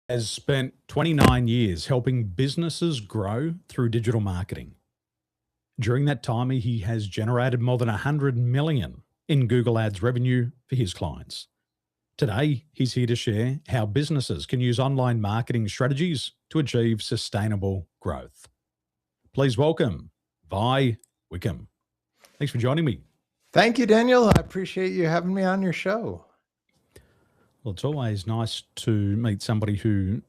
has spent 29 years helping businesses grow through digital marketing. During that time, he has generated more than 100 million in Google Ads revenue for his clients. Today, he's here to share how businesses can use online marketing strategies to achieve sustainable growth. Please welcome Vi Wickham. Thanks for joining me. Thank you, Daniel. I appreciate you having me on your show. Well, it's always nice to meet somebody who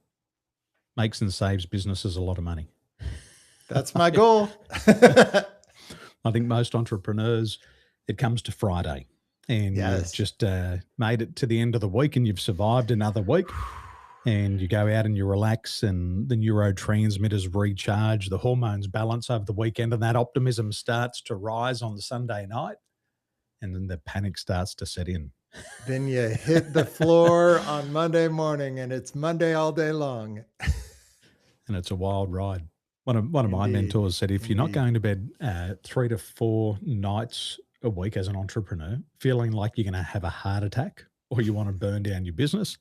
makes and saves businesses a lot of money. That's my goal. I think most entrepreneurs, it comes to Friday and you've just made it to the end of the week and you've survived another week and you go out and you relax and the neurotransmitters recharge, the hormones balance over the weekend, and that optimism starts to rise on the Sunday night, and then the panic starts to set in. Then you hit the floor on Monday morning and it's Monday all day long. And it's a wild ride. One of my mentors said, if you're not going to bed 3 to 4 nights a week as an entrepreneur, feeling like you're going to have a heart attack or you want to burn down your business,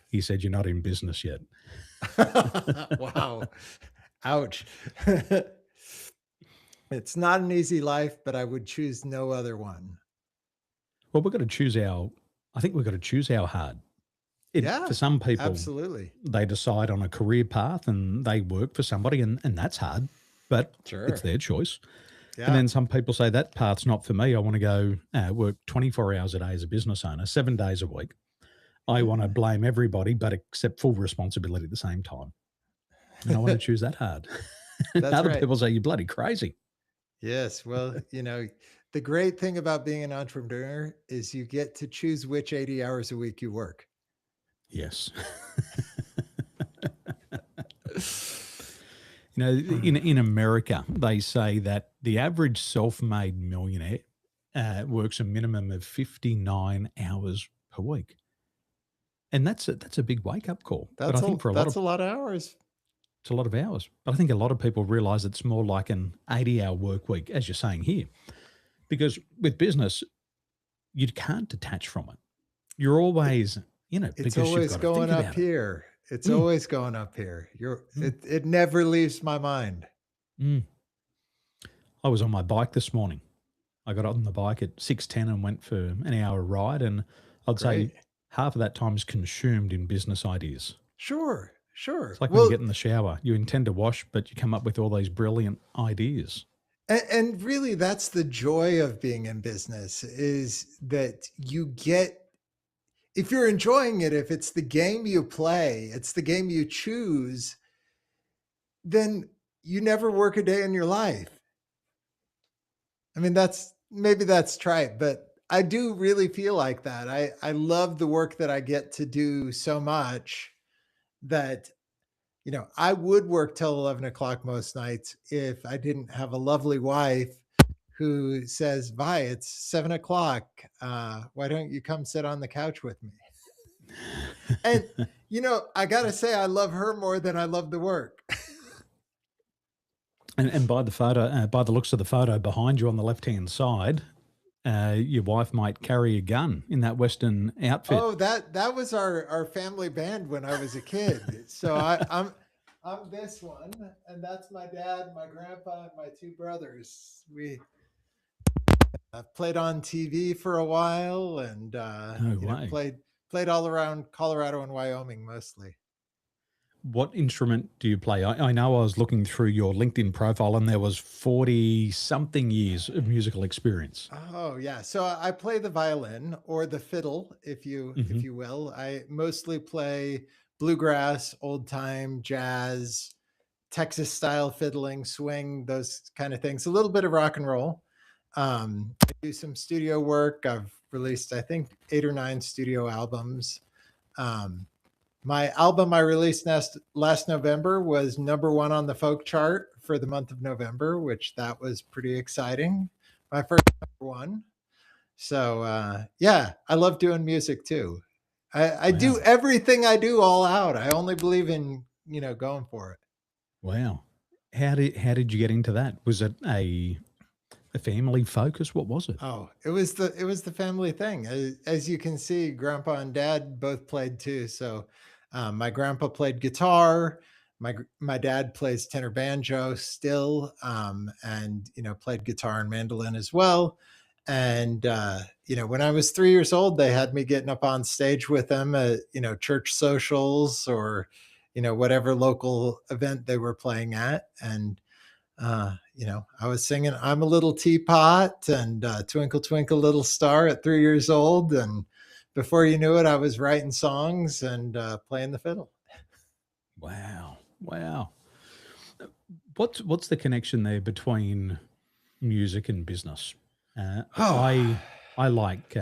he said, you're not in business yet. Wow. Ouch. It's not an easy life, but I would choose no other one. Well, we've got to choose I think we've got to choose our hard. For some people, absolutely, they decide on a career path and they work for somebody and that's hard, but it's their choice. Yeah. And then some people say that path's not for me. I want to go work 24 hours a day as a business owner, 7 days a week. I want to blame everybody, but accept full responsibility at the same time. And I want to choose that hard. Other people say, you're bloody crazy. Yes. Well, the great thing about being an entrepreneur is you get to choose which 80 hours a week you work. Yes. In America, they say that the average self-made millionaire works a minimum of 59 hours per week. And that's a big wake-up call. That's a lot of hours. It's a lot of hours. But I think a lot of people realize it's more like an 80-hour work week, as you're saying here. Because with business, you can't detach from it. You're always in it. It's always going up here. It's always going up here. It never leaves my mind. I was on my bike this morning. I got on the bike at 6:10 and went for an hour ride. And I'd say half of that time is consumed in business ideas. Sure. It's like when you get in the shower, you intend to wash, but you come up with all these brilliant ideas. And really, that's the joy of being in business, is that you get, if you're enjoying it, if it's the game you play, it's the game you choose, then you never work a day in your life. I mean, maybe that's trite, but I do really feel like that. I love the work that I get to do so much that, I would work till 11 o'clock most nights if I didn't have a lovely wife who says, Vi, it's 7 o'clock. Why don't you come sit on the couch with me? And, I got to say, I love her more than I love the work. And by the looks of the photo behind you on the left-hand side, your wife might carry a gun in that Western outfit. Oh, that was our family band when I was a kid. So I'm this one, and that's my dad, my grandpa, and my 2 brothers. We played on TV for a while, and played all around Colorado and Wyoming mostly. What instrument do you play? I know I was looking through your LinkedIn profile and there was 40-something years of musical experience. Oh, yeah. So I play the violin, or the fiddle, if you will. I mostly play bluegrass, old time, jazz, Texas style fiddling, swing, those kind of things. A little bit of rock and roll. I do some studio work. I've released, I think, 8 or 9 studio albums. My album I released last November was #1 on the folk chart for the month of November, which that was pretty exciting. My first #1. So I love doing music too. I do everything I do all out. I only believe in, going for it. Wow. How did you get into that? Was it a family focus? What was it? Oh, it was the family thing. As you can see, Grandpa and Dad both played too. So My grandpa played guitar. My dad plays tenor banjo still, and played guitar and mandolin as well. And when I was 3 years old, they had me getting up on stage with them at church socials or whatever local event they were playing at. And I was singing "I'm a Little Teapot" and "Twinkle Twinkle Little Star" at 3 years old, and before you knew it, I was writing songs and playing the fiddle. Wow. Wow. What's the connection there between music and business? Uh, Oh, I like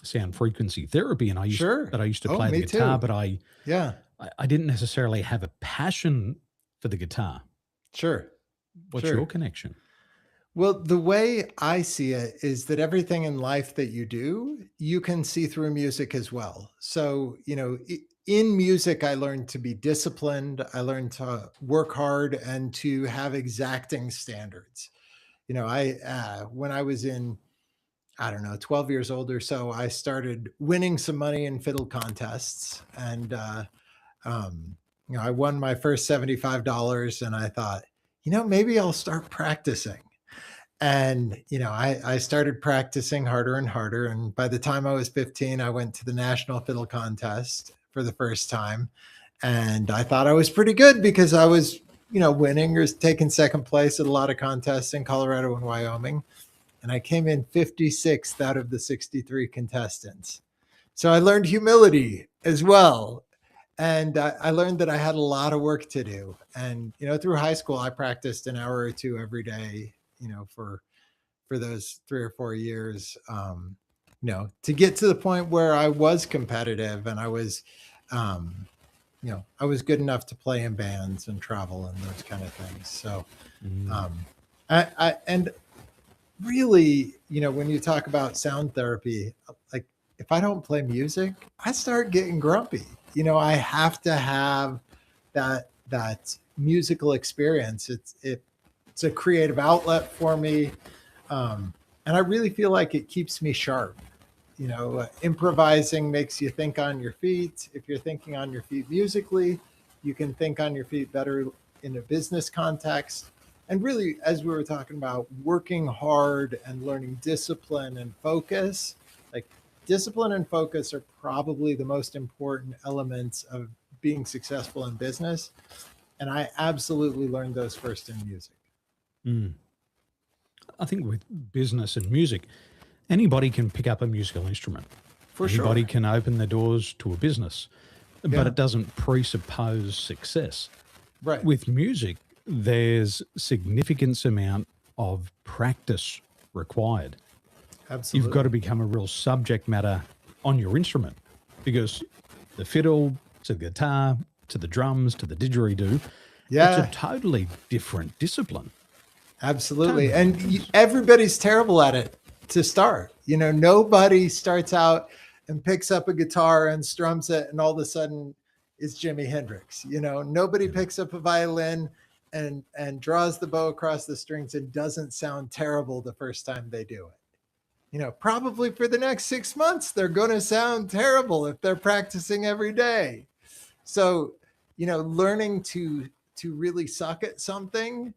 sound frequency therapy, and sure. I used to Oh, play the me guitar, too. but Yeah, I didn't necessarily have a passion for the guitar. sure, What's your sure. connection? Well, the way I see it is that everything in life that you do, you can see through music as well. So, in music, I learned to be disciplined. I learned to work hard and to have exacting standards. When I was in, I don't know, 12 years old or so, I started winning some money in fiddle contests. And, I won my first $75 and I thought, maybe I'll start practicing. And, I started practicing harder and harder. And by the time I was 15, I went to the National Fiddle Contest for the first time. And I thought I was pretty good because I was, winning or taking second place at a lot of contests in Colorado and Wyoming. And I came in 56th out of the 63 contestants. So I learned humility as well. And I learned that I had a lot of work to do. And, through high school, I practiced an hour or two every day, for those 3 or 4 years, to get to the point where I was competitive and I was good enough to play in bands and travel and those kind of things. So, Mm. um, and really, when you talk about sound therapy, like if I don't play music, I start getting grumpy. I have to have that musical experience. It's a creative outlet for me. And I really feel like it keeps me sharp. Improvising makes you think on your feet. If you're thinking on your feet musically, you can think on your feet better in a business context. And really, as we were talking about, working hard and learning discipline and focus, like discipline and focus are probably the most important elements of being successful in business. And I absolutely learned those first in music. Mm. I think with business and music, anybody can pick up a musical instrument. For Anybody sure. can open the doors to a business, but Yeah. it doesn't presuppose success. Right. With music, there's significant amount of practice required. You've got to Absolutely. become a real subject matter on your instrument because the fiddle to the guitar to the drums to the didgeridoo, it's a Yeah. totally different discipline. Absolutely. Totally And different. everybody's terrible at it to start. Nobody starts out and picks up a guitar and strums it and all of a sudden is Jimi Hendrix. Nobody Yeah. picks up a violin and draws the bow across the strings and doesn't sound terrible the first time they do it. Probably for the next 6 months, they're going to sound terrible if they're practicing every day. So, learning to really suck at something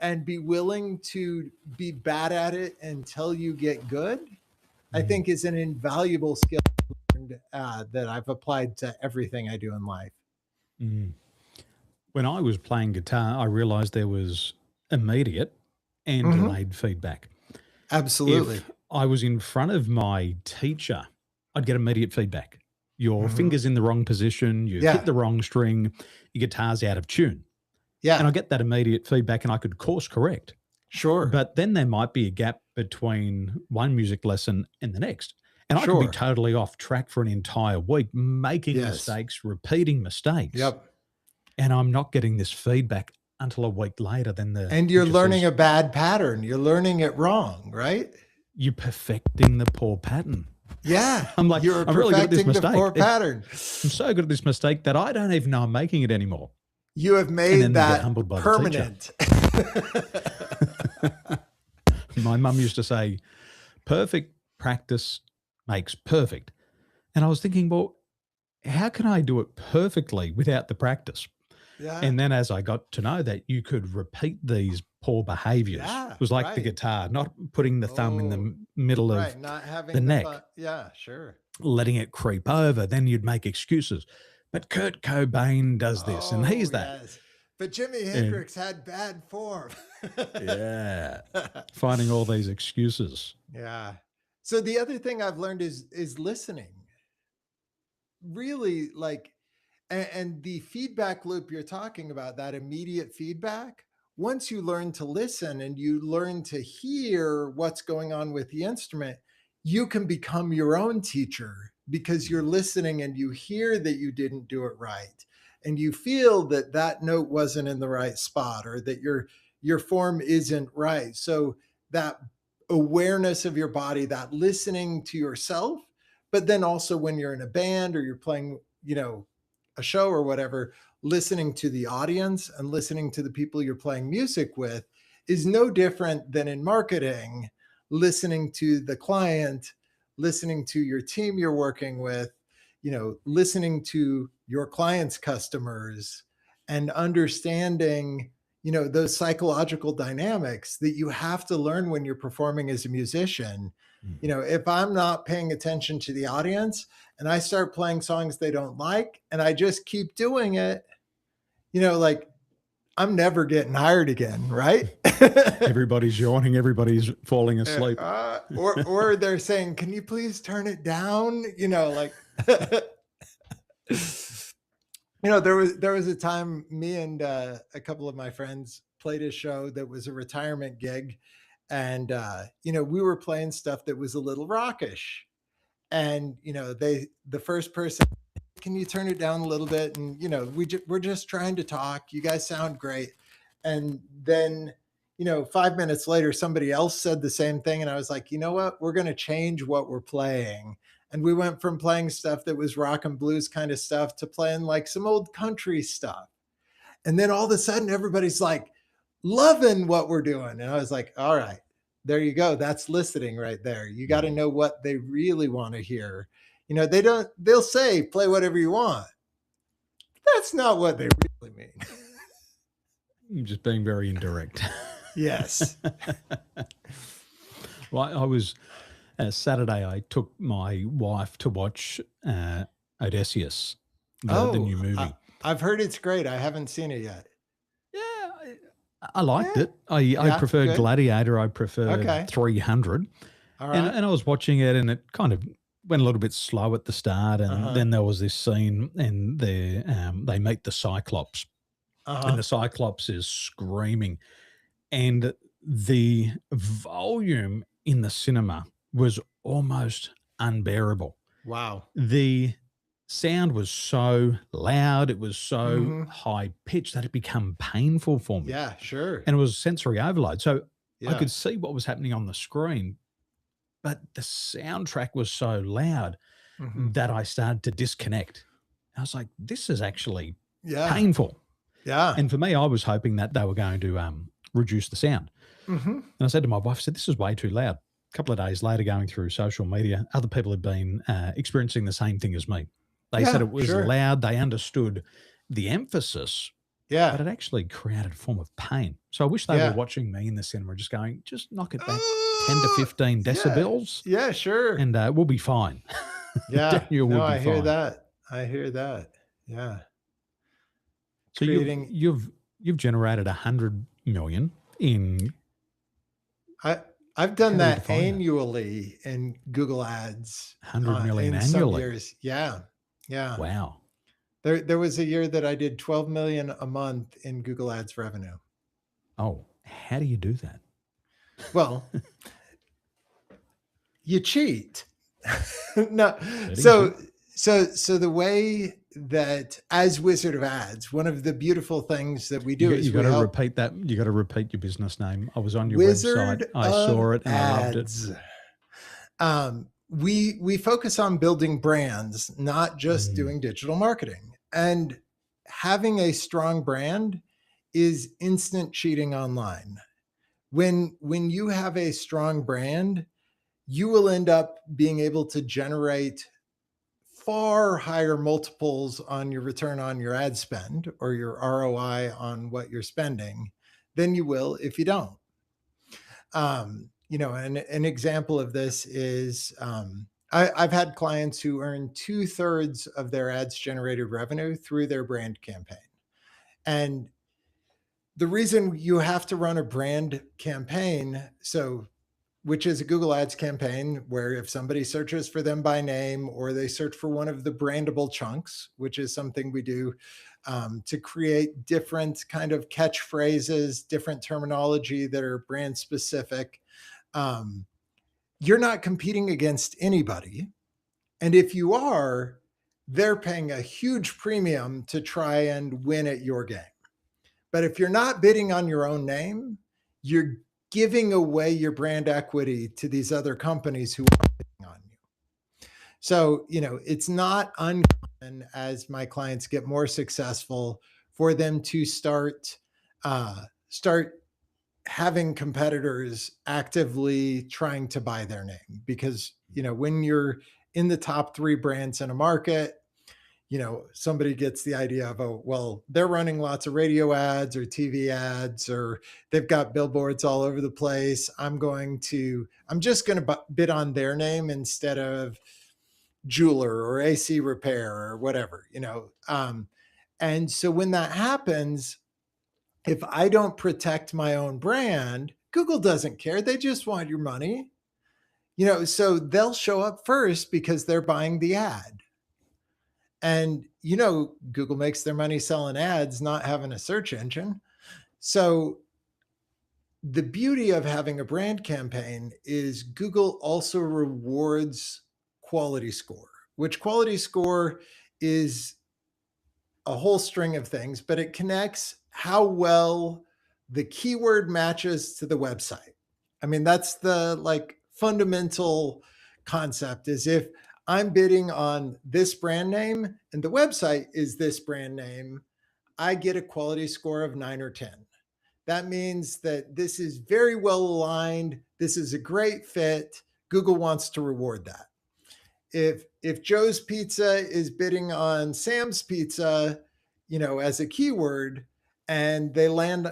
and be willing to be bad at it until you get good, I Mm. think is an invaluable skill that I've applied to everything I do in life. Mm. When I was playing guitar, I realized there was immediate and Hmm. delayed feedback. Absolutely. If I was in front of my teacher, I'd get immediate feedback. Your Hmm. finger's in the wrong position, you've hit Yeah. the wrong string, your guitar's out of tune. And Yeah. I get that immediate feedback and I could course correct. Sure. But then there might be a gap between one music lesson and the next. And I could be Sure. totally off track for an entire week, making Yes. mistakes, repeating mistakes. Yep. And I'm not getting this feedback until a week later. Then the And you're teacher learning says, a bad pattern. You're learning it wrong, right? "You're perfecting the poor pattern." Yeah. I'm like, You're "I'm really good at this perfecting the mistake. poor pattern. I'm so good at this mistake that I don't even know I'm making it anymore." You have And made then they get that humbled by the teacher. permanent. My mum used to say, "Perfect practice makes perfect." And I was thinking, well, how can I do it perfectly without the practice? Yeah. And then as I got to know that you could repeat these poor behaviors, Yeah. it was like the Right. guitar, not putting the thumb in the Oh, middle of right. Not the having the neck, thought. Yeah, sure. letting it creep over, then you'd make excuses. But Kurt Cobain does this and Oh, he's that. yes. But Jimi And Hendrix had bad form. yeah, finding all these excuses. Yeah. So the other thing I've learned is listening. Really, like, and the feedback loop you're talking about, that immediate feedback, once you learn to listen and you learn to hear what's going on with the instrument, you can become your own teacher because you're listening and you hear that you didn't do it right, and you feel that that note wasn't in the right spot, or that your form isn't right. So that awareness of your body, that listening to yourself, but then also when you're in a band or you're playing, a show or whatever, listening to the audience and listening to the people you're playing music with is no different than in marketing, listening to the client, listening to your team you're working with, listening to your clients' customers, and understanding, those psychological dynamics that you have to learn when you're performing as a musician. Mhm. If I'm not paying attention to the audience and I start playing songs they don't like and I just keep doing it, like, I'm never getting hired again, right? Everybody's yawning, everybody's falling asleep. Or they're saying, "Can you please turn it down?" Like, there was a time me and a couple of my friends played a show that was a retirement gig, and we were playing stuff that was a little rockish, and the first person, "Can you turn it down a little bit?" And we're just trying to talk. You guys sound great. And then 5 minutes later, somebody else said the same thing, and I was like, you know what? We're going to change what we're playing. And we went from playing stuff that was rock and blues kind of stuff to playing like some old country stuff. And then all of a sudden, everybody's like loving what we're doing. And I was like, all right, there you go. That's listening right there. You got to know what they really want to hear. They'll say, play whatever you want. That's not what they really mean. You're just being very indirect. Yes. Well, I was Saturday. I took my wife to watch Odysseus, the new movie. I've heard it's great. I haven't seen it yet. Yeah, I liked it. I preferred good. Gladiator. I preferred Okay. 300. All right. And I was watching it, and it kind of went a little bit slow at the start, and then there was this scene, and they meet the Cyclops, and the Cyclops is screaming, and the volume in the cinema was almost unbearable. Wow. The sound was so loud, it was so high pitched that it became painful for me. Yeah, sure. And it was sensory overload. So I Yeah. could see what was happening on the screen, but the soundtrack was so loud that I started to disconnect. I was like, this is actually painful. Yeah. And for me, I was hoping that they were going to reduce the sound. And I said to my wife, I said, this is way too loud. A couple of days later, going through social media, other people had been experiencing the same thing as me. They said it was loud. They understood the emphasis, but it actually created a form of pain. So I wish they were watching me in the cinema, just going, just knock it back 10 to 15 decibels. Yeah, sure. And we'll be fine. Yeah. You will be I hear fine. that. I hear that. Yeah. So you've generated 100 million in. I've done that annually in Google Ads. 100 million in annually. some years. Yeah. Yeah. Wow. There was a year that I did 12 million a month in Google Ads revenue. Oh, how do you do that? Well, you cheat. No. So the way that, as Wizard of Ads, one of the beautiful things that we do is you got to repeat that. You got to repeat your business name. I was on your website. I saw it and Ads. I loved it. We focus on building brands, not just doing digital marketing. And having a strong brand is instant cheating online. When you have a strong brand, you will end up being able to generate far higher multiples on your return on your ad spend or your ROI on what you're spending than you will if you don't. An example of this is I've had clients who earn 2/3 of their ads generated revenue through their brand campaign. And the reason you have to run a brand campaign, which is a Google Ads campaign where if somebody searches for them by name or they search for one of the brandable chunks, which is something we do to create different kind of catchphrases, different terminology that are brand specific, you're not competing against anybody. And if you are, they're paying a huge premium to try and win at your game. But if you're not bidding on your own name, you're giving away your brand equity to these other companies who are bidding on you. So, it's not uncommon as my clients get more successful for them to start having competitors actively trying to buy their name. Because, when you're in the top 3 brands in a market, somebody gets the idea of, oh, well, they're running lots of radio ads or TV ads, or they've got billboards all over the place. I'm just going to bid on their name instead of jeweler or AC repair or whatever, and so when that happens, if I don't protect my own brand, Google doesn't care. They just want your money, so they'll show up first because they're buying the ad. And, Google makes their money selling ads, not having a search engine. So the beauty of having a brand campaign is Google also rewards quality score, which quality score is a whole string of things, but it connects how well the keyword matches to the website. I mean, that's the fundamental concept is if I'm bidding on this brand name and the website is this brand name, I get a quality score of 9 or 10. That means that this is very well aligned. This is a great fit. Google wants to reward that. If Joe's Pizza is bidding on Sam's Pizza, as a keyword, and they land,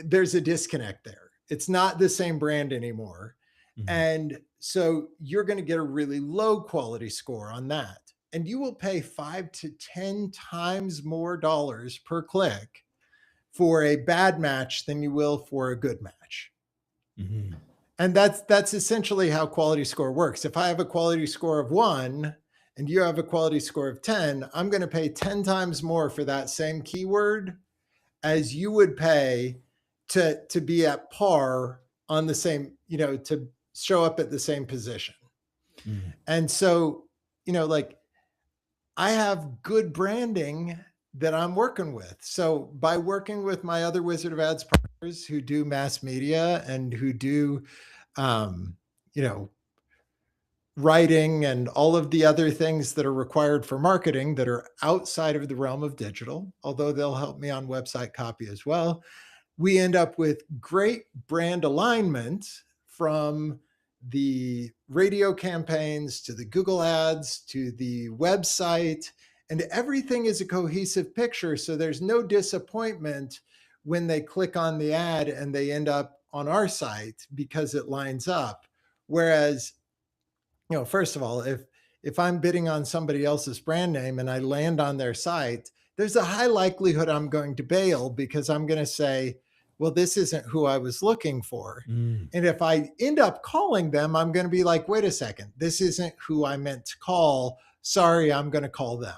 there's a disconnect there. It's not the same brand anymore. Mm-hmm. And so you're going to get a really low quality score on that. And you will pay 5 to 10 times more dollars per click for a bad match than you will for a good match. Mm-hmm. And that's essentially how quality score works. If I have a quality score of 1 and you have a quality score of 10, I'm going to pay 10 times more for that same keyword as you would pay to be at par on the same, to show up at the same position. Mm-hmm. And so, I have good branding that I'm working with. So by working with my other Wizard of Ads partners who do mass media and who do, writing and all of the other things that are required for marketing that are outside of the realm of digital, although they'll help me on website copy as well, we end up with great brand alignment from the radio campaigns to the Google ads to the website, and everything is a cohesive picture. So there's no disappointment when they click on the ad and they end up on our site because it lines up. Whereas, first of all, if I'm bidding on somebody else's brand name and I land on their site, there's a high likelihood I'm going to bail because I'm going to say, well, this isn't who I was looking for. Mm. And if I end up calling them, I'm going to be like, wait a second, this isn't who I meant to call. Sorry, I'm going to call them.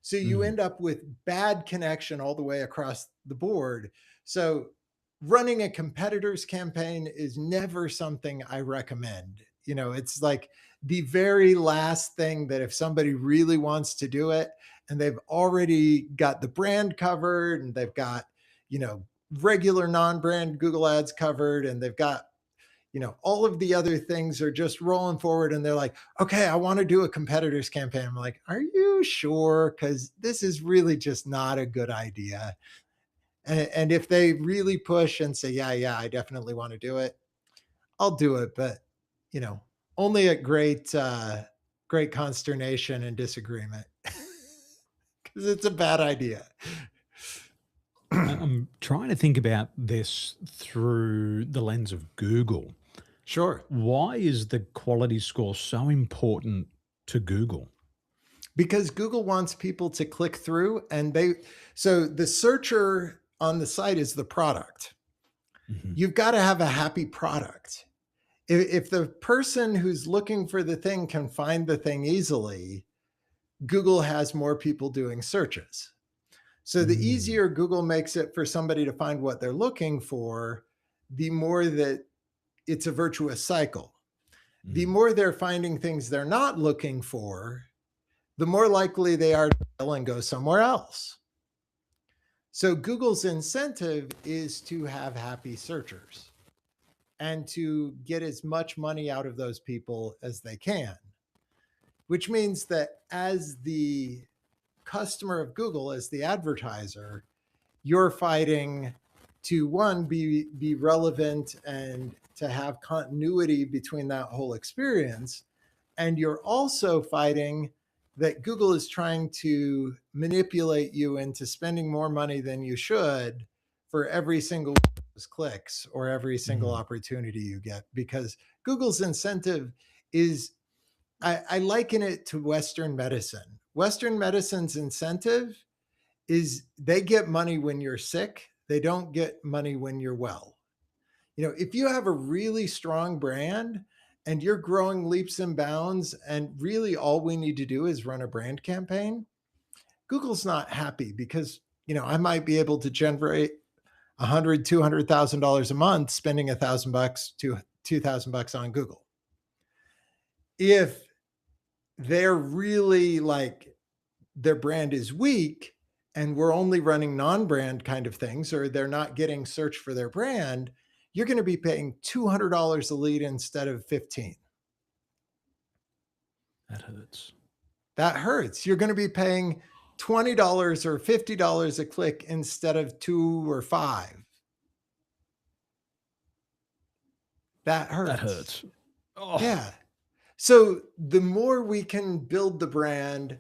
So you end up with bad connection all the way across the board. So running a competitor's campaign is never something I recommend. It's like the very last thing that if somebody really wants to do it and they've already got the brand covered and they've got, regular non-brand Google ads covered and they've got, all of the other things are just rolling forward and they're like, okay, I want to do a competitor's campaign. I'm like, are you sure? Because this is really just not a good idea. And if they really push and say, yeah, I definitely want to do it, I'll do it. But, only at great great consternation and disagreement because it's a bad idea. I'm trying to think about this through the lens of Google. Sure. Why is the quality score so important to Google? Because Google wants people to click through so the searcher on the site is the product. Mhm. You've got to have a happy product. If the person who's looking for the thing can find the thing easily, Google has more people doing searches. So the Mm. easier Google makes it for somebody to find what they're looking for, the more that it's a virtuous cycle. The Mm. more they're finding things they're not looking for, the more likely they are to fail and go somewhere else. So Google's incentive is to have happy searchers and to get as much money out of those people as they can, which means that as the customer of Google, as the advertiser, you're fighting to one, be relevant and to have continuity between that whole experience. And you're also fighting that Google is trying to manipulate you into spending more money than you should for every single one of those clicks or every single Mm. opportunity you get, because Google's incentive is, I liken it to Western medicine. Western medicine's incentive is they get money when you're sick. They don't get money when you're well. If you have a really strong brand and you're growing leaps and bounds, and really all we need to do is run a brand campaign, Google's not happy because, I might be able to generate $200,000 a month spending $1,000 to $2,000 on Google. If they're really like their brand is weak and we're only running non-brand kind of things, or they're not getting search for their brand, you're going to be paying $200 a lead instead of 15. That hurts. That hurts. You're going to be paying $20 or $50 a click instead of 2 or 5. That hurts. That hurts. Oh. Yeah. So the more we can build the brand,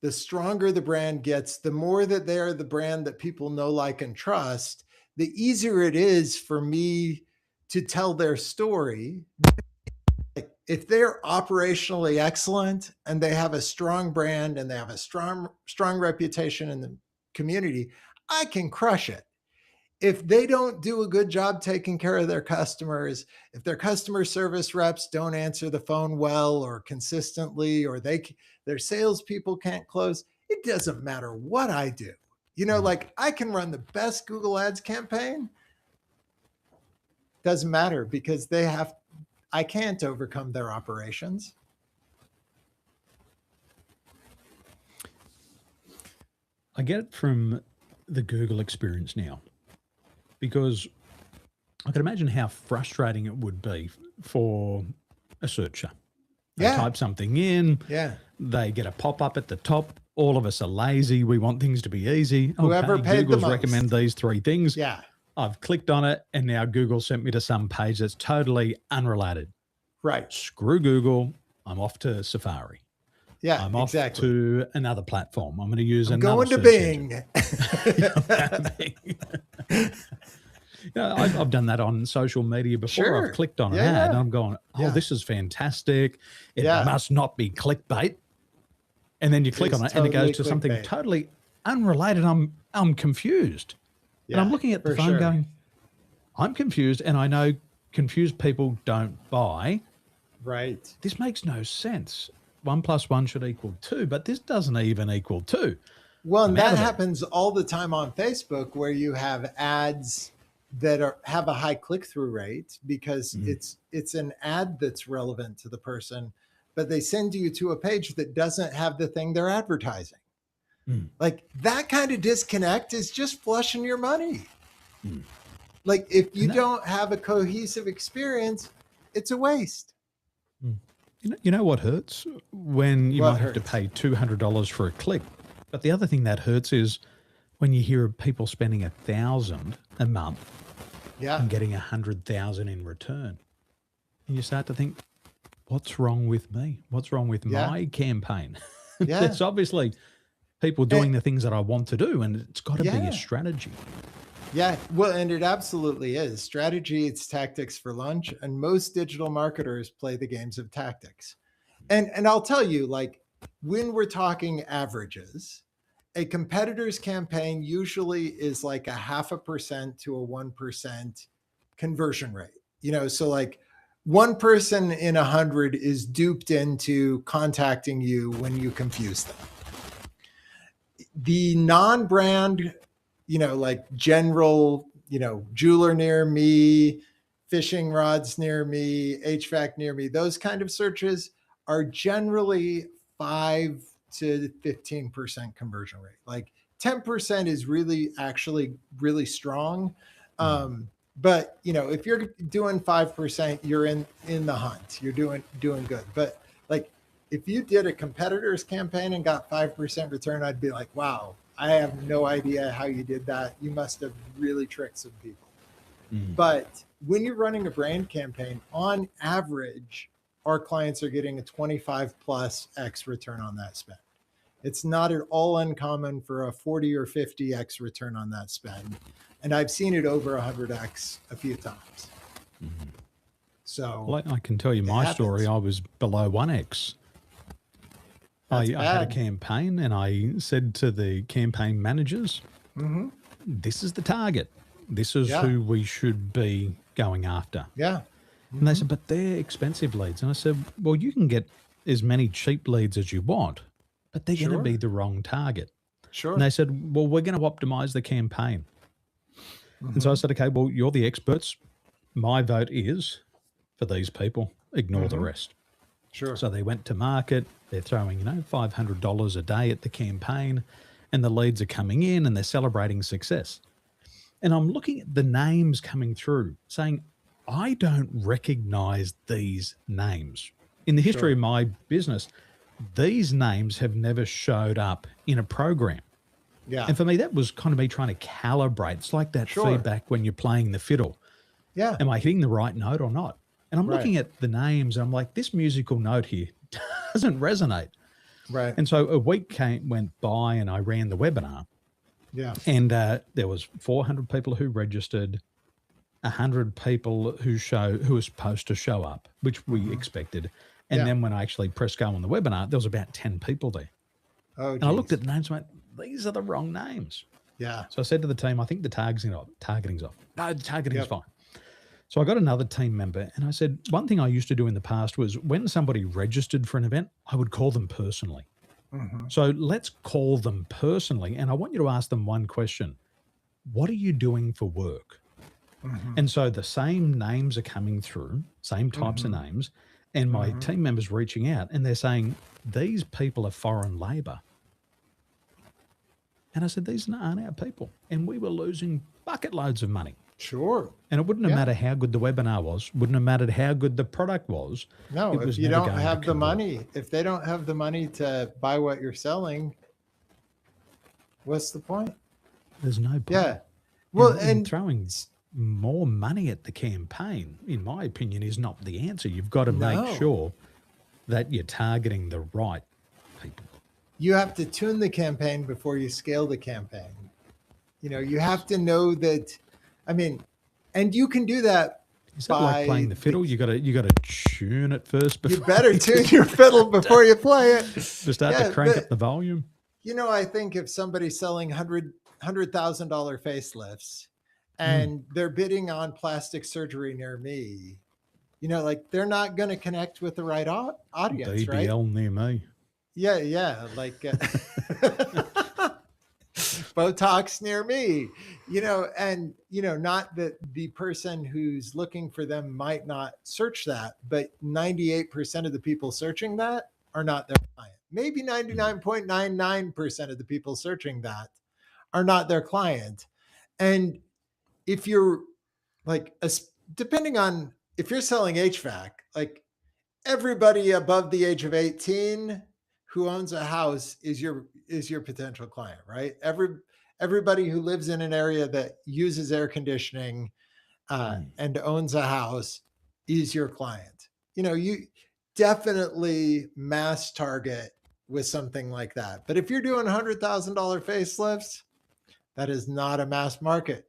the stronger the brand gets, the more that they're the brand that people know, like, and trust, the easier it is for me to tell their story. If they're operationally excellent and they have a strong brand and they have a strong reputation in the community, I can crush it. If they don't do a good job taking care of their customers, if their customer service reps don't answer the phone well or consistently, or their salespeople can't close, it doesn't matter what I do. Like, I can run the best Google Ads campaign. Doesn't matter, because I can't overcome their operations. I get it from the Google experience now, because I can imagine how frustrating it would be for a searcher. They type something in, they get a pop-up at the top. All of us are lazy. We want things to be easy. Whoever paid Google's the most. recommend these 3 things. Yeah. I've clicked on it, and now Google sent me to some page that's totally unrelated. Right. Screw Google. I'm off to Safari. Yeah, I'm off to another platform. I'm going to use going to search Bing. I've done that on social media before. Sure. I've clicked on an ad and I'm going, this is fantastic. It must not be clickbait. And then you click on it and it goes to something totally unrelated. I'm confused. And I'm looking at the phone going, I'm confused, and I know confused people don't buy. Right. This makes no sense. 1 + 1 should equal 2, but this doesn't even equal 2. Well, and that happens all the time on Facebook, where you have ads that have a high click-through rate because it's an ad that's relevant to the person, but they send you to a page that doesn't have the thing they're advertising. Like, that kind of disconnect is just flushing your money. Like, if you don't have a cohesive experience, it's a waste. You know what hurts? When you might have to pay $200 for a click. But the other thing that hurts is when you hear of people spending $1,000 a month and getting $100,000 in return. And you start to think, what's wrong with me? What's wrong with Yeah. my campaign? Yeah. There's obviously people And, doing the things that I want to do, and it's got to be a yeah. strategy. Yeah. Well, and it absolutely is. Strategy, it's tactics for lunch. And most digital marketers play the games of tactics. And I'll tell you, like, when we're talking averages, a competitor's campaign usually is like a 0.5% to a 1% conversion rate. So like one person in 100 is duped into contacting you when you confuse them. The non-brand, like general, jeweler near me, fishing rods near me, HVAC near me, those kind of searches are generally 5 to 15% conversion rate. Like 10% is really actually really strong. But if you're doing 5%, you're in the hunt. You're doing good. But like if you did a competitor's campaign and got 5% return, I'd be like, wow, I have no idea how you did that. You must have really tricked some people. But when you're running a brand campaign, on average, our clients are getting a 25 plus X return on that spend. It's not at all uncommon for a 40 or 50X return on that spend. And I've seen it over 100X a few times. So Well, I can tell you my story. I was below 1X. I had a campaign and I said to the campaign managers, this is the target. This is who we should be going after. Yeah. And they said, but they're expensive leads. And I said, well, you can get as many cheap leads as you want, but they're going to be the wrong target. Sure. And they said, well, we're going to optimize the campaign. And so I said, okay, well, you're the experts. My vote is for these people. Ignore the rest. Sure. So they went to market. They're throwing, $500 a day at the campaign, and the leads are coming in and they're celebrating success. And I'm looking at the names coming through saying, I don't recognize these names. In the history of my business, these names have never showed up in a program. Yeah. And for me, that was kind of me trying to calibrate. It's like that feedback when you're playing the fiddle. Yeah. Am I hitting the right note or not? And I'm looking at the names and I'm like, this musical note here doesn't resonate. Right. And so a week went by and I ran the webinar. Yeah. And there was 400 people who registered, 100 people who were supposed to show up, which we expected. And then when I actually pressed go on the webinar, there was about 10 people there. Oh, and I looked at the names and went, these are the wrong names. Yeah. So I said to the team, I think the targeting's off. No, the targeting's fine. So I got another team member and I said, one thing I used to do in the past was when somebody registered for an event, I would call them personally. So let's call them personally. And I want you to ask them one question. What are you doing for work? And so the same names are coming through, same types of names. And my team members reaching out and they're saying, these people are foreign labor. And I said, these aren't our people. And we were losing bucket loads of money. Sure. And it wouldn't have mattered how good the webinar was, wouldn't have mattered how good the product was. No, if you don't have the money, if they don't have the money to buy what you're selling, what's the point? There's no point. Yeah. Well, and throwing more money at the campaign, in my opinion, is not the answer. You've got to make sure that you're targeting the right people. You have to tune the campaign before you scale the campaign. You have to know that. I mean, and you can do that. Is that like playing the fiddle? You got to tune it first. You better tune your fiddle before you play it. To start to crank up the volume. I think if somebody's selling $100,000 facelifts and they're bidding on plastic surgery near me, like they're not going to connect with the right audience, BBL right? near me. Yeah, like Botox near me, and not that the person who's looking for them might not search that, but 98% of the people searching that are not their client. Maybe 99.99% of the people searching that are not their client. And if you're like, depending on if you're selling HVAC, like everybody above the age of 18 who owns a house is your potential client, right? Everybody who lives in an area that uses air conditioning and owns a house is your client. definitely mass target with something like that. But if you're doing $100,000 facelifts, that is not a mass market.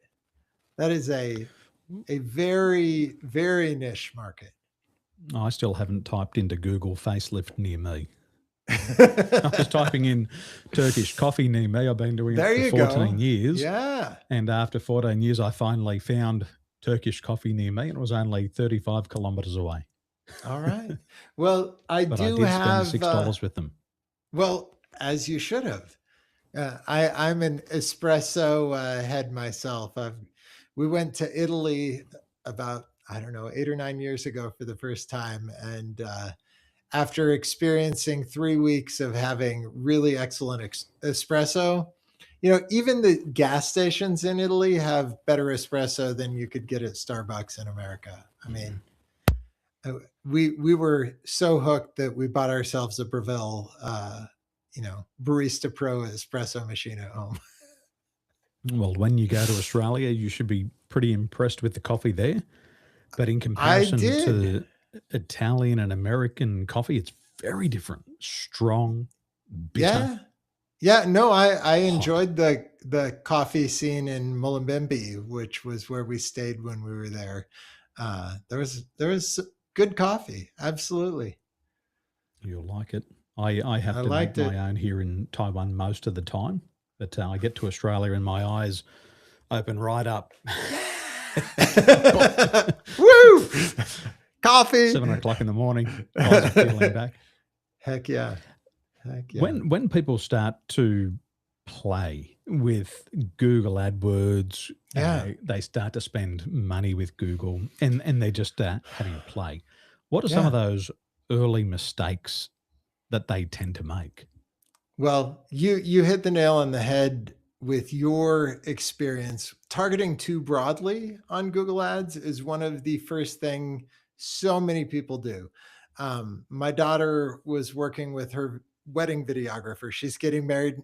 That is a very, very niche market. I still haven't typed into Google facelift near me. I was typing in Turkish coffee near me. I've been doing it for 14 years. Yeah. And after 14 years, I finally found Turkish coffee near me, and it was only 35 kilometers away. All right. Well, I But do I did have spend $6 with them. Well, as you should have. I'm an espresso head myself. We went to Italy about, I don't know, 8 or 9 years ago for the first time. And after experiencing 3 weeks of having really excellent espresso, even the gas stations in Italy have better espresso than you could get at Starbucks in America. I mean, we were so hooked that we bought ourselves a Breville, Barista Pro espresso machine at home. Well, when you go to Australia, you should be pretty impressed with the coffee there. But in comparison to Italian and American coffee, it's very different. Strong, bitter. Yeah. No, I enjoyed the coffee scene in Mullumbimby, which was where we stayed when we were there. There was good coffee. Absolutely. You'll like it. I have to make my own here in Taiwan most of the time, but I get to Australia and my eyes open right up. Woo! Coffee. 7 o'clock in the morning. Eyes are peeling back. Heck yeah. When people start to play with Google AdWords, they start to spend money with Google, and they're just having a play. What are some of those early mistakes that they tend to make? Well, you hit the nail on the head with your experience. Targeting too broadly on Google Ads is one of the first thing so many people do. My daughter was working with her wedding videographer. She's getting married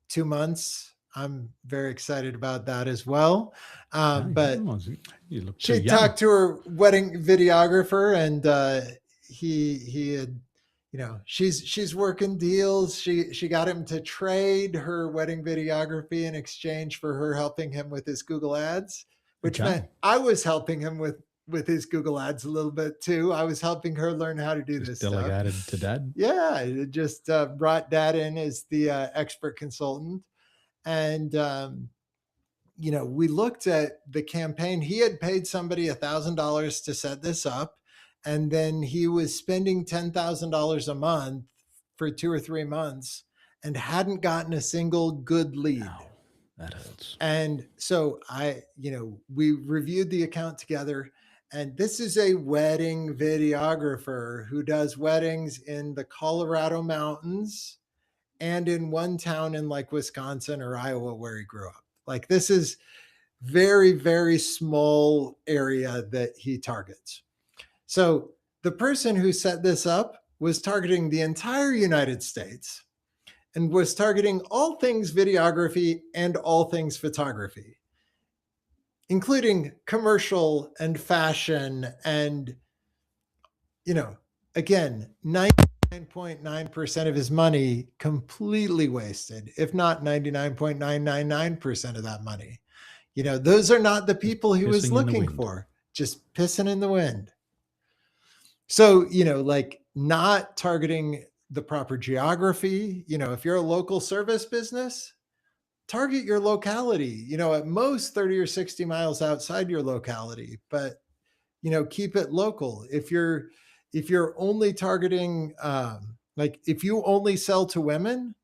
2 months. I'm very excited about that as well. But she talked to her wedding videographer, and he had, she's working deals. She got him to trade her wedding videography in exchange for her helping him with his Google Ads, which meant I was helping him with his Google Ads a little bit too. I was helping her learn how to do this stuff. Delegated to Dad? Yeah, it just brought Dad in as the expert consultant. And, we looked at the campaign. He had paid somebody $1,000 to set this up. And then he was spending $10,000 a month for 2 or 3 months and hadn't gotten a single good lead. Wow, that hurts. And so we reviewed the account together. And this is a wedding videographer who does weddings in the Colorado mountains and in one town in like Wisconsin or Iowa where he grew up. Like, this is very, very small area that he targets. So the person who set this up was targeting the entire United States and was targeting all things videography and all things photography, including commercial and fashion. And, again, 99.9% of his money completely wasted, if not 99.999% of that money. Those are not the people he was looking for, just pissing in the wind. So, like, not targeting the proper geography. If you're a local service business, target your locality, at most 30 or 60 miles outside your locality, but, keep it local. If you're only targeting, if you only sell to women,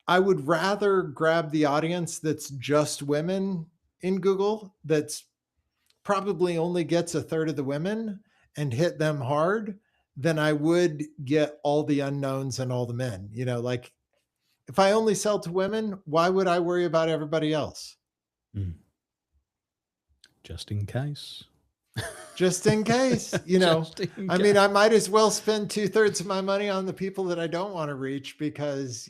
I would rather grab the audience that's just women in Google, that's probably only gets a third of the women, and hit them hard, than I would get all the unknowns and all the men. Like, if I only sell to women, why would I worry about everybody else? Just in case. Just in case, I mean, I might as well spend 2/3 of my money on the people that I don't want to reach because,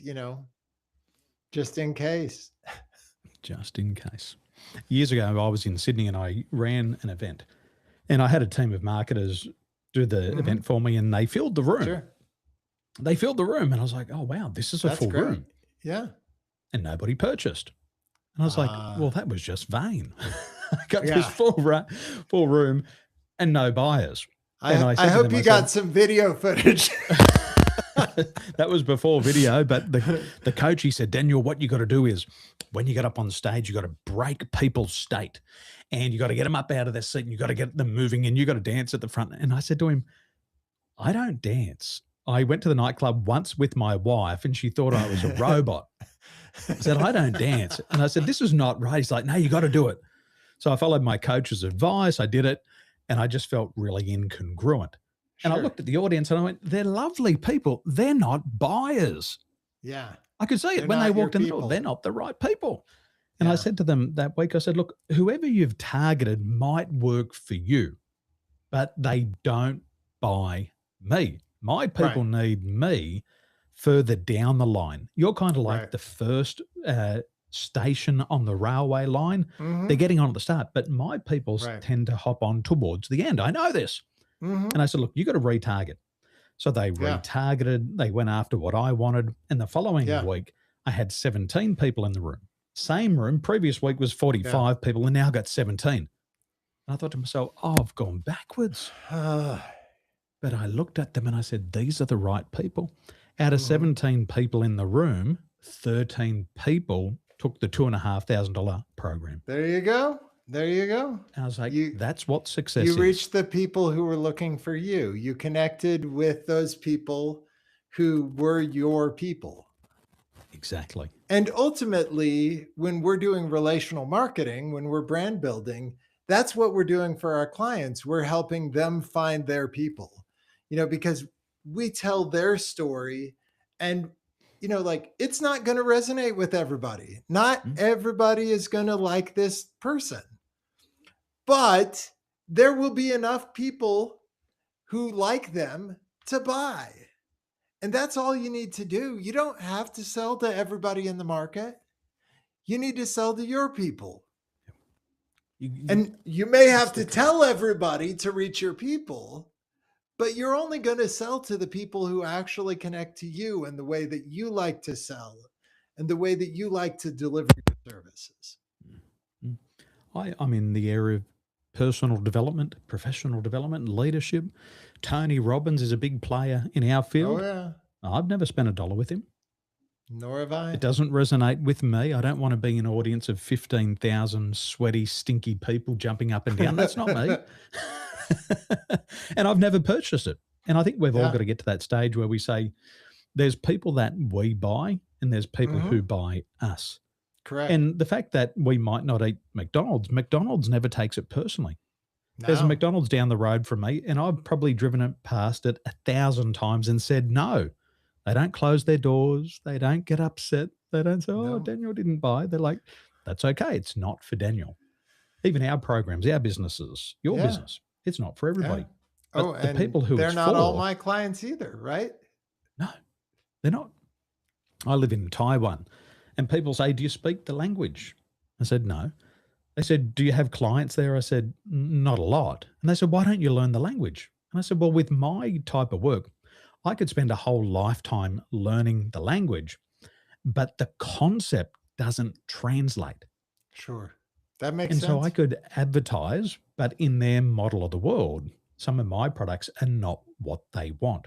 just in case. Just in case. Years ago, I was in Sydney and I ran an event, and I had a team of marketers do the event for me, and they filled the room. Sure. They filled the room, and I was like, oh, wow, this is a That's full great. room. Yeah. And nobody purchased. And I was like, well, that was just vain. I got this full room and no buyers. I hope you got some video footage. That was before video, but the coach, he said, Daniel, what you got to do is when you get up on stage, you got to break people's state, and you got to get them up out of their seat, and you got to get them moving, and you got to dance at the front. And I said to him, I don't dance. I went to the nightclub once with my wife, and she thought I was a robot. I said, I don't dance. And I said, this is not right. He's like, no, you got to do it. So I followed my coach's advice. I did it, and I just felt really incongruent. And I looked at the audience and I went, they're lovely people. They're not buyers. Yeah. I could see it when they walked in the door. They're not the right people. And I said to them that week, I said, look, whoever you've targeted might work for you, but they don't buy me. My people need me further down the line. You're kind of like the first station on the railway line. They're getting on at the start, but my people tend to hop on towards the end. I know this. And I said, look, you got to retarget. So they retargeted, they went after what I wanted. And the following week, I had 17 people in the room. Same room, previous week was 45 people, and now I've got 17. And I thought to myself, oh, I've gone backwards. But I looked at them and I said, these are the right people. Out of 17 people in the room, 13 people took the $2,500 program. There you go. There you go. And I was like, that's what success is. You reached the people who were looking for you. You connected with those people who were your people. Exactly. And ultimately, when we're doing relational marketing, when we're brand building, that's what we're doing for our clients. We're helping them find their people, because we tell their story, and like, it's not going to resonate with everybody. Not everybody is going to like this person. But there will be enough people who like them to buy. And that's all you need to do. You don't have to sell to everybody in the market. You need to sell to your people. And you may have to tell everybody to reach your people, but you're only going to sell to the people who actually connect to you and the way that you like to sell and the way that you like to deliver your services. I'm in the area of personal development, professional development, leadership. Tony Robbins is a big player in our field. Oh, yeah. I've never spent $1 with him. Nor have I. It doesn't resonate with me. I don't want to be an audience of 15,000 sweaty, stinky people jumping up and down. That's not me. And I've never purchased it. And I think we've all got to get to that stage where we say there's people that we buy and there's people who buy us. Correct. And the fact that we might not eat McDonald's never takes it personally. No. There's a McDonald's down the road from me, and I've probably driven it past it 1,000 times and said no. They don't close their doors. They don't get upset. They don't say, oh, Daniel didn't buy. They're like, that's okay. It's not for Daniel. Even our programs, our businesses, your business, it's not for everybody. Yeah. But the people who they're it's not for, all my clients either, right? No, they're not. I live in Taiwan. And people say, do you speak the language? I said, no. They said, do you have clients there? I said, not a lot. And they said, why don't you learn the language? And I said, well, with my type of work, I could spend a whole lifetime learning the language, but the concept doesn't translate. Sure. That makes sense. And so I could advertise, but in their model of the world, some of my products are not what they want.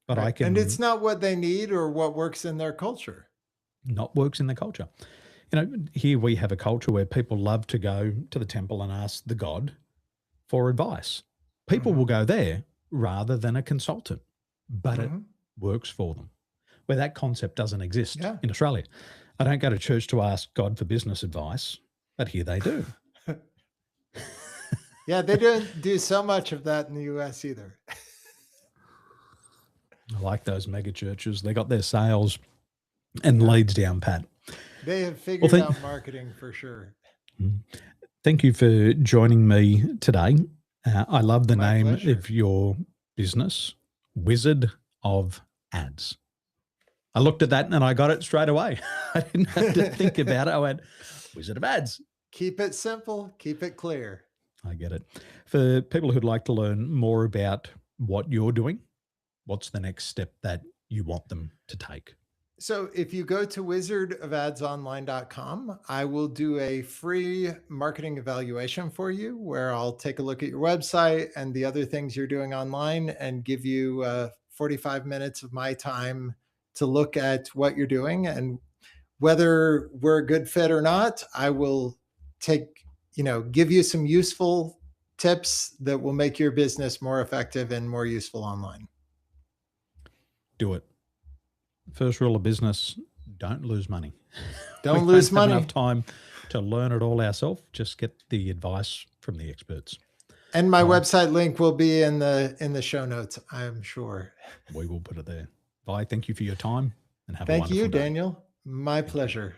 But I can. And it's not what they need or what works in their culture. Not works in the culture. Here we have a culture where people love to go to the temple and ask the god for advice. People will go there rather than a consultant, but it works for them. Where that concept doesn't exist in Australia. I don't go to church to ask God for business advice, but here they do. Yeah, they don't do so much of that in the US either. I like those mega churches. They got their sales and leads down pat. They have figured out marketing for sure. Thank you for joining me today. I love the name pleasure. of your business, Wizard of Ads. I looked at that and I got it straight away. I didn't have to think about it. I went, Wizard of Ads. Keep it simple. Keep it clear. I get it. For people who'd like to learn more about what you're doing, what's the next step that you want them to take? So if you go to wizardofadsonline.com, I will do a free marketing evaluation for you where I'll take a look at your website and the other things you're doing online and give you 45 minutes of my time to look at what you're doing. And whether we're a good fit or not, I will give you some useful tips that will make your business more effective and more useful online. Do it. First rule of business, don't lose money. Don't lose We don't money. have enough time to learn it all ourselves. Just get the advice from the experts. And my website link will be in the show notes, I'm sure. We will put it there. Vi, thank you for your time and have a Thank wonderful you, day. Daniel. My pleasure.